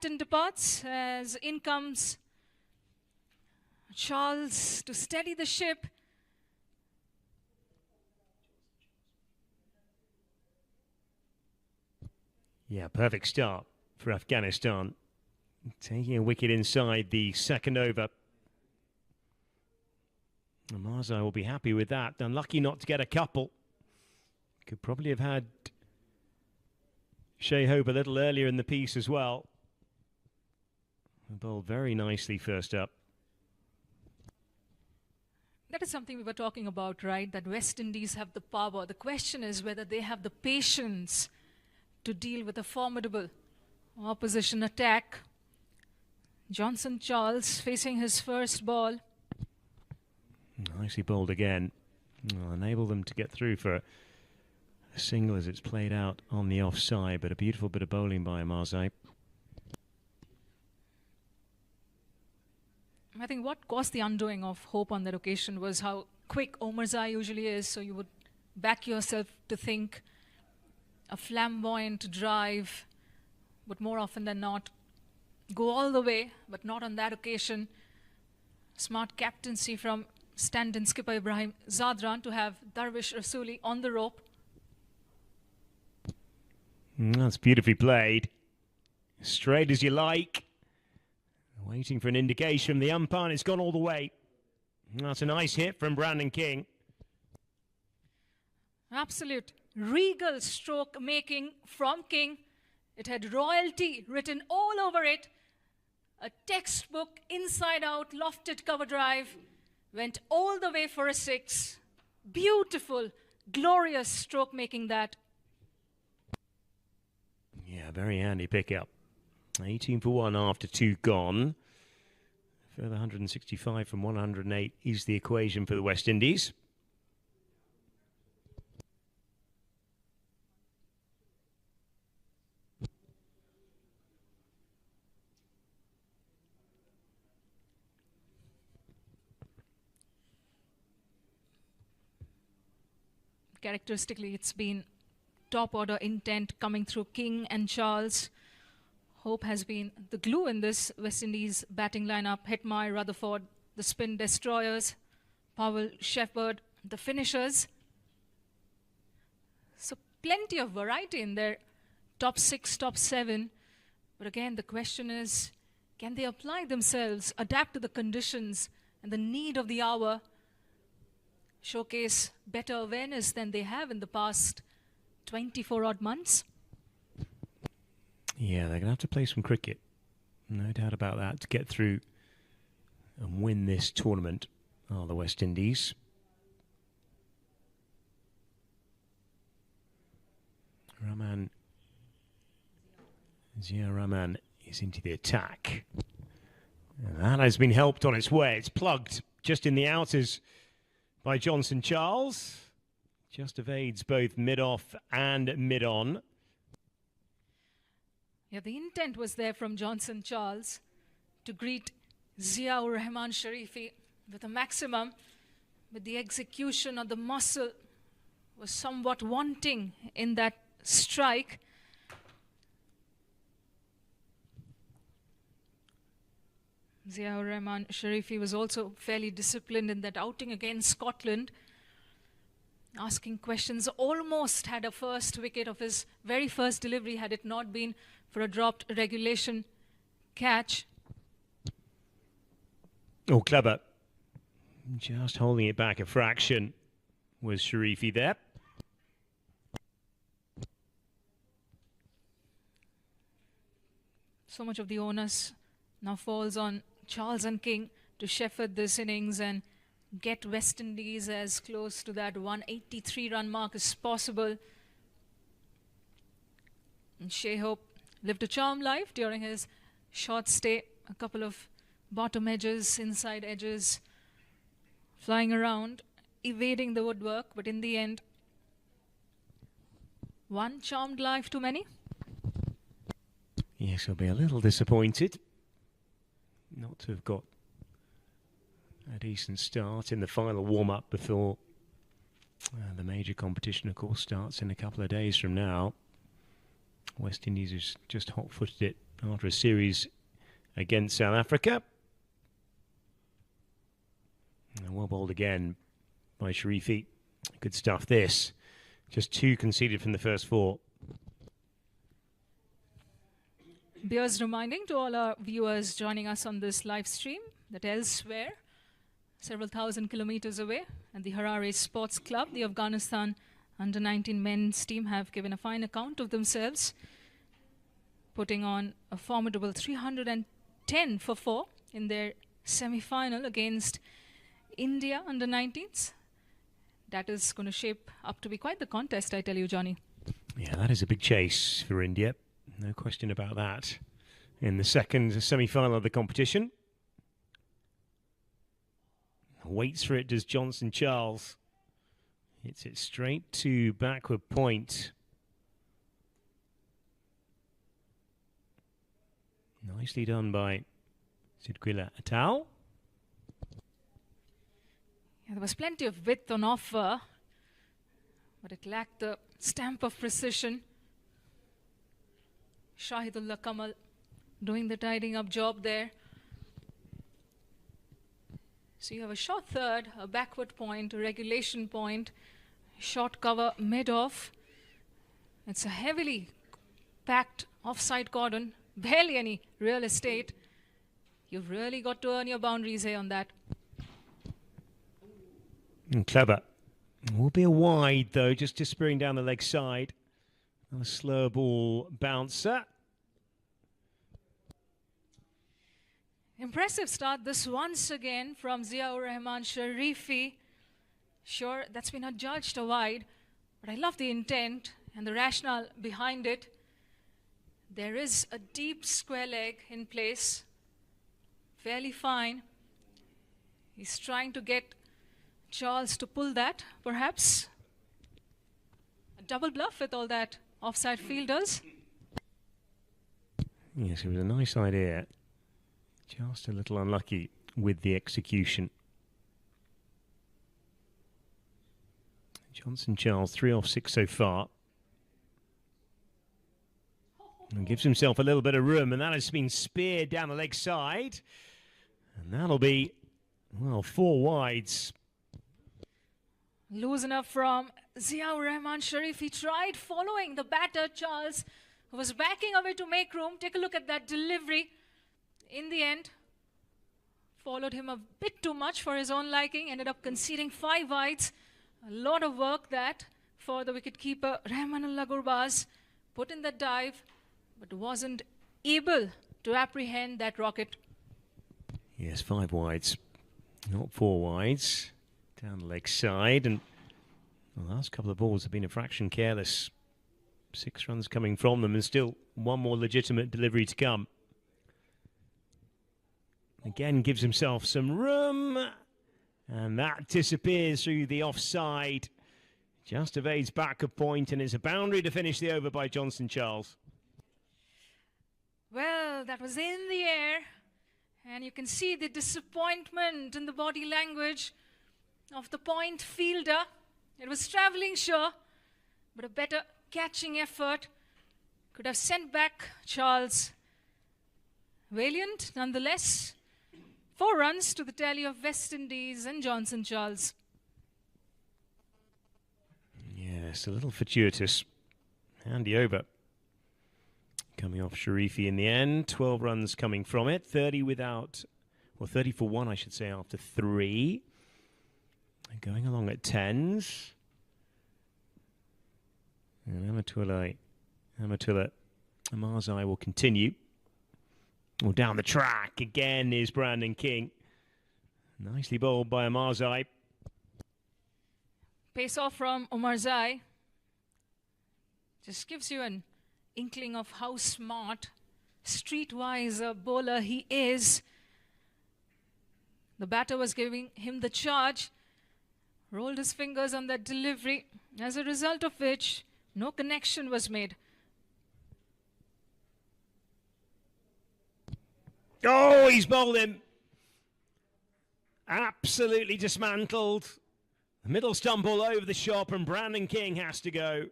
departs as in comes Charles to steady the ship. Yeah, perfect start for Afghanistan. Taking a wicket inside the second over. Marzai will be happy with that. Unlucky not to get a couple. Could probably have had Shea Hope a little earlier in the piece as well. Bowled very nicely first up. That is something we were talking about, right? That West Indies have the power. The question is whether they have the patience to deal with a formidable opposition attack. Johnson Charles facing his first ball. Nicely bowled again. Enable them to get through for a single as it's played out on the offside, but a beautiful bit of bowling by Marzai. I think what caused the undoing of Hope on that occasion was how quick Omarzai usually is. So you would back yourself to think a flamboyant drive would more often than not go all the way, but not on that occasion. Smart captaincy from stand-in skipper Ibrahim Zadran to have Darvish Rasuli on the rope. That's beautifully played. Straight as you like. Waiting for an indication from the umpire, and it's gone all the way. That's a nice hit from Brandon King. Absolute regal stroke making from King. It had royalty written all over it. A textbook inside-out lofted cover drive. Went all the way for a six. Beautiful, glorious stroke making that. Yeah, very handy pickup. 18 for 1 after 2 gone. Further 165 from 108 is the equation for the West Indies. Characteristically, it's been top order intent coming through King and Charles. Hope has been the glue in this West Indies batting lineup. Hetmyer, Rutherford, the spin destroyers, Powell, Shepherd, the finishers. So plenty of variety in their top 6, top 7. But again, the question is, can they apply themselves, adapt to the conditions and the need of the hour, showcase better awareness than they have in the past 24-odd months? Yeah, they're going to have to play some cricket. No doubt about that, to get through and win this tournament are the West Indies. Zia Rahman is into the attack. And that has been helped on its way. It's plugged just in the outers by Johnson Charles. Just evades both mid-off and mid-on. Yeah, the intent was there from Johnson Charles to greet Ziaur Rahman Sharifi with a maximum, but the execution of the muscle was somewhat wanting in that strike. Ziaur Rahman Sharifi was also fairly disciplined in that outing against Scotland, asking questions, almost had a first wicket of his very first delivery had it not been for a dropped regulation catch. Oh, clever. Just holding it back a fraction was Sharifi there. So much of the onus now falls on Charles and King to shepherd this innings and get West Indies as close to that 183-run mark as possible. And Shea Hope lived a charmed life during his short stay. A couple of bottom edges, inside edges, flying around, evading the woodwork, but in the end, one charmed life too many. Yes, he'll be a little disappointed not to have got a decent start in the final warm-up before the major competition, of course, starts in a couple of days from now. West Indies has just hot-footed it after a series against South Africa. And well bowled again by Sharifi. Good stuff this. Just 2 conceded from the first 4. Beers reminding to all our viewers joining us on this live stream that elsewhere, several thousand kilometers away, at the Harare Sports Club, the Afghanistan under-19 men's team have given a fine account of themselves, putting on a formidable 310 for 4 in their semi-final against India under-19s. That is going to shape up to be quite the contest, I tell you, Johnny. Yeah, that is a big chase for India. No question about that. In the second semi-final of the competition. Waits for it, does Johnson Charles. Hits it straight to backward point. Nicely done by Sidquila et al. Yeah, there was plenty of width on offer, but it lacked the stamp of precision. Shahidullah Kamal doing the tidying up job there. So you have a short third, a backward point, a regulation point, short cover mid-off. It's a heavily packed offside cordon, barely any real estate. You've really got to earn your boundaries here on that. And clever. Will be a wide though, just disappearing down the leg side. A slow ball bouncer. Impressive start this once again from Ziaur Rahman Sharifi. Sure, that's been adjudged a wide, but I love the intent and the rationale behind it. There is a deep square leg in place, fairly fine. He's trying to get Charles to pull that, perhaps. A double bluff with all that offside fielders. Yes, it was a nice idea. Just a little unlucky with the execution. Johnson Charles, 3 off 6 so far. And gives himself a little bit of room, and that has been speared down the leg side. And that'll be, well, 4 wides. Loose enough from Ziaur Rahman Sharif. He tried following the batter, Charles, who was backing away to make room. Take a look at that delivery. In the end, followed him a bit too much for his own liking. Ended up conceding 5 wides. A lot of work that for the wicketkeeper, Rahmanullah Gurbaz. Put in that dive, but wasn't able to apprehend that rocket. Yes, 5 wides, not 4 wides. Down the leg side, and the last couple of balls have been a fraction careless. 6 runs coming from them, and still one more legitimate delivery to come. Again, gives himself some room, and that disappears through the offside. Just evades back a point, and it's a boundary to finish the over by Johnson Charles. Well, that was in the air, and you can see the disappointment in the body language of the point fielder. It was travelling, sure, but a better catching effort could have sent back Charles. Valiant, nonetheless. 4 runs to the tally of West Indies and Johnson Charles. Yes, a little fortuitous. Handy over. Coming off Sharifi in the end. 12 runs coming from it. 30 without, well, 30 for 1, I should say, after 3. Going along at 10s. And Amatullah Amarzai will continue. Well, down the track again is Brandon King. Nicely bowled by Amarzai. Pace off from Omarzai. Just gives you an inkling of how smart, streetwise a bowler he is. The batter was giving him the charge. Rolled his fingers on that delivery, as a result of which no connection was made. Oh, he's bowled him. Absolutely dismantled. The middle stump all over the shop, and Brandon King has to go.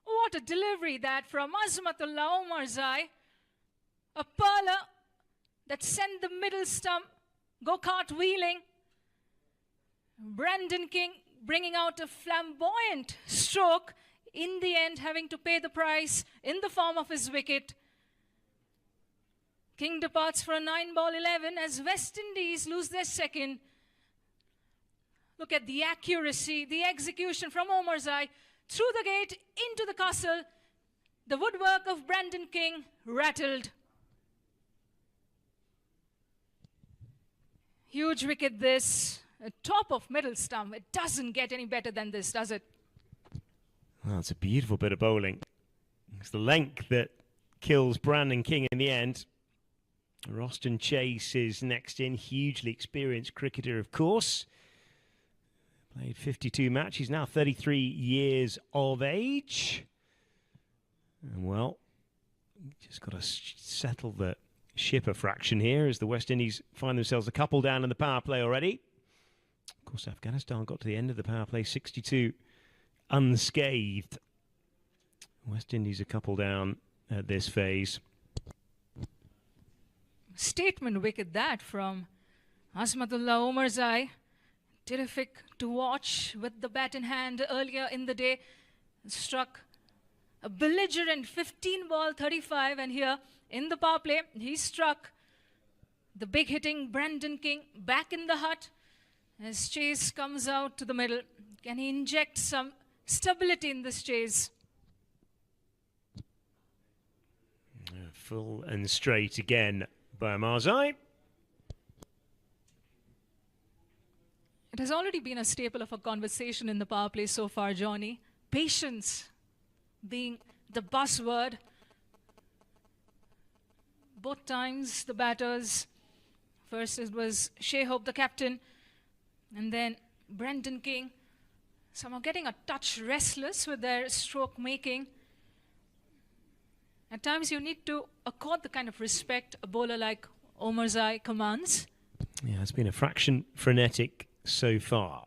What a delivery that from Azmatullah Omarzai. A perler that sent the middle stump go-kart wheeling. Brandon King bringing out a flamboyant stroke, in the end having to pay the price in the form of his wicket. King departs for a 9-ball 11 as West Indies lose their second. Look at the accuracy, the execution from Omarzai through the gate into the castle. The woodwork of Brandon King rattled. Huge wicket this. A top of middle stump. It doesn't get any better than this, does it? Well, it's a beautiful bit of bowling. It's the length that kills Brandon King in the end. Roston Chase is next in. Hugely experienced cricketer, of course. Played 52 matches, now 33 years of age. And well, just got to settle the shipper fraction here as the West Indies find themselves a couple down in the power play already. Of course, Afghanistan got to the end of the power play, 62 unscathed. West Indies a couple down at this phase. Statement wicket that from Azmatullah Omarzai. Terrific to watch with the bat in hand earlier in the day. Struck a belligerent 15-ball 35, and here in the power play, he struck the big hitting Brandon King back in the hut as Chase comes out to the middle. Can he inject some stability in this chase? Full and straight again by Omarzai. It has already been a staple of a conversation in the power play so far, Johnny. Patience being the buzzword. Both times the batters, first it was Shai Hope, the captain, and then Brandon King, somehow getting a touch restless with their stroke making. At times you need to accord the kind of respect a bowler like Omarzai commands. Yeah, it's been a fraction frenetic so far.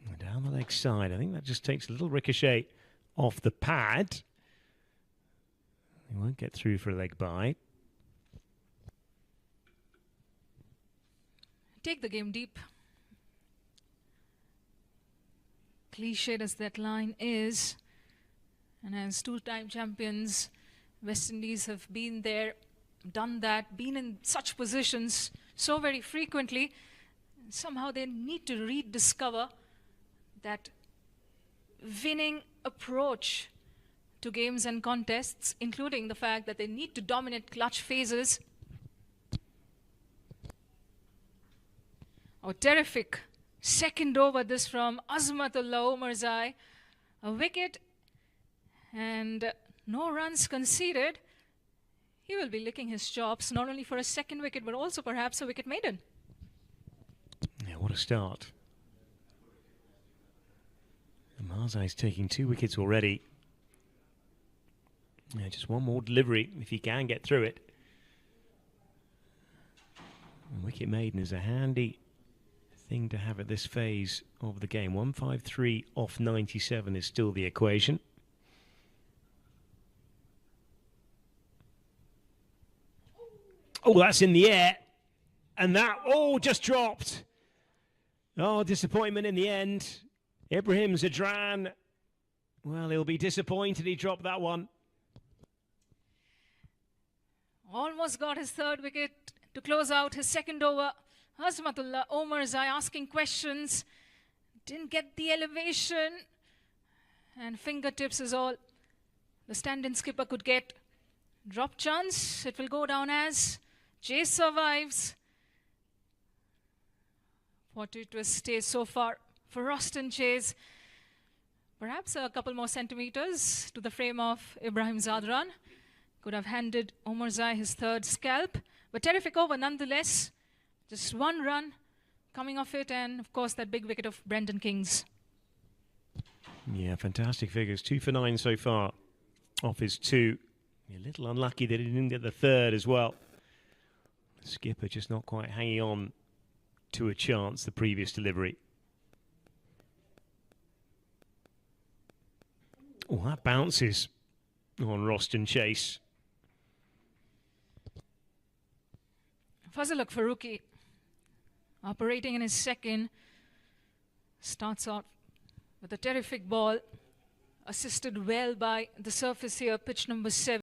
And down the leg side, I think that just takes a little ricochet off the pad. He won't get through for a leg bye. Take the game deep. Cliched as that line is, and as two-time champions, West Indies have been there, done that, been in such positions so very frequently. Somehow they need to rediscover that winning approach to games and contests, including the fact that they need to dominate clutch phases. Oh, terrific second over this from Azmatullah Omarzai. A wicket and no runs conceded. He will be licking his chops, not only for a second wicket, but also perhaps a wicket maiden. Yeah, what a start. Omarzai's taking 2 wickets already. Yeah, just one more delivery if he can get through it. And wicket maiden is a handy thing to have at this phase of the game. 153 off 97 is still the equation. Oh, that's in the air. And that, just dropped. Oh, disappointment in the end. Ibrahim Zadran, well, he'll be disappointed he dropped that one. Almost got his third wicket to close out his second over. Azmatullah Omarzai asking questions. Didn't get the elevation. And fingertips is all the stand-in skipper could get. Drop chance. It will go down as Chase survives. Fortuitous stay so far for Roston Chase. Perhaps a couple more centimeters to the frame of Ibrahim Zadran. Could have handed Omarzai his third scalp. But terrific over nonetheless. Just one run coming off it, and of course that big wicket of Brandon King's. Yeah, fantastic figures. 2 for 9 so far off his 2. A little unlucky that he didn't get the third as well. The skipper just not quite hanging on to a chance the previous delivery. Oh, that bounces on Roston Chase. Fazluk Farooqi, operating in his second, starts out with a terrific ball, assisted well by the surface here, pitch number 7.